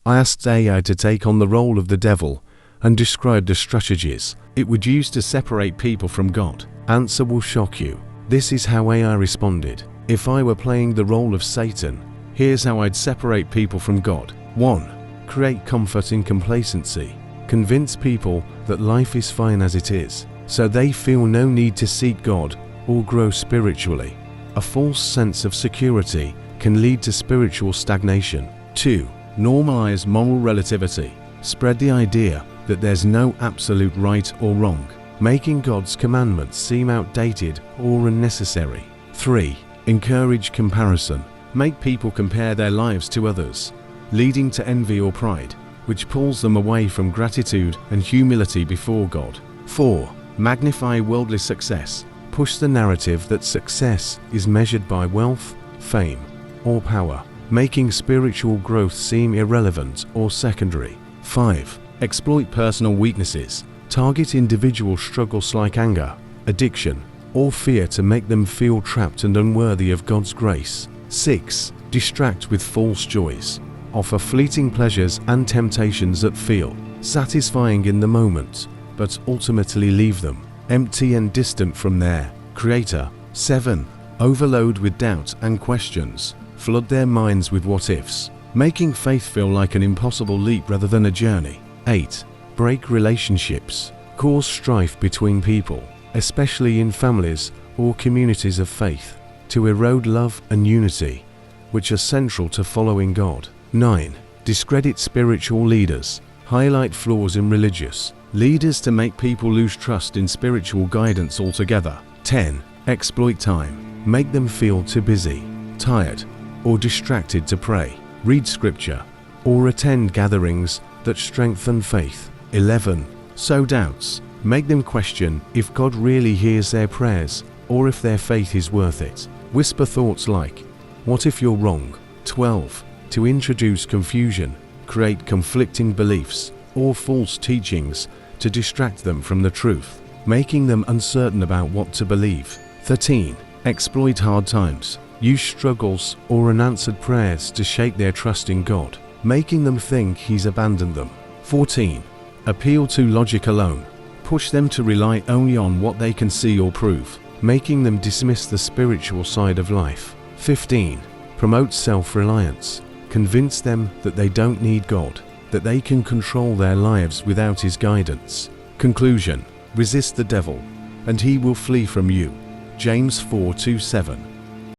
I asked AI to take on the role of the devil and describe the strategies it would use to separate people from God. Answer will shock you. This is how AI responded. If I were playing the role of Satan, here's how I'd separate people from God. 1. Create comfort in complacency. Convince people that life is fine as it is, so they feel no need to seek God or grow spiritually. A false sense of security can lead to spiritual stagnation. 2. Normalize moral relativity. Spread the idea that there's no absolute right or wrong, making God's commandments seem outdated or unnecessary. 3. Encourage comparison. Make people compare their lives to others, leading to envy or pride, which pulls them away from gratitude and humility before God. 4. Magnify worldly success. Push the narrative that success is measured by wealth, fame, or power, making spiritual growth seem irrelevant or secondary. 5. Exploit personal weaknesses. Target individual struggles like anger, addiction, or fear to make them feel trapped and unworthy of God's grace. 6. Distract with false joys. Offer fleeting pleasures and temptations that feel satisfying in the moment, but ultimately leave them empty and distant from their Creator. 7. Overload with doubt and questions. Flood their minds with what-ifs, making faith feel like an impossible leap rather than a journey. 8. Break relationships. Cause strife between people, especially in families or communities of faith, to erode love and unity, which are central to following God. 9. Discredit spiritual leaders. Highlight flaws in religious leaders to make people lose trust in spiritual guidance altogether. 10. Exploit time. Make them feel too busy, tired, or distracted to pray, read scripture, or attend gatherings that strengthen faith. 11. Sow doubts. Make them question if God really hears their prayers or if their faith is worth it. Whisper thoughts like, "What if you're wrong?" 12. To introduce confusion. Create conflicting beliefs or false teachings to distract them from the truth, making them uncertain about what to believe. 13. Exploit hard times. Use struggles or unanswered prayers to shake their trust in God, making them think He's abandoned them. 14. Appeal to logic alone. Push them to rely only on what they can see or prove, making them dismiss the spiritual side of life. 15. Promote self-reliance. Convince them that they don't need God, that they can control their lives without His guidance. Conclusion. Resist the devil, and he will flee from you. James 4:2-7.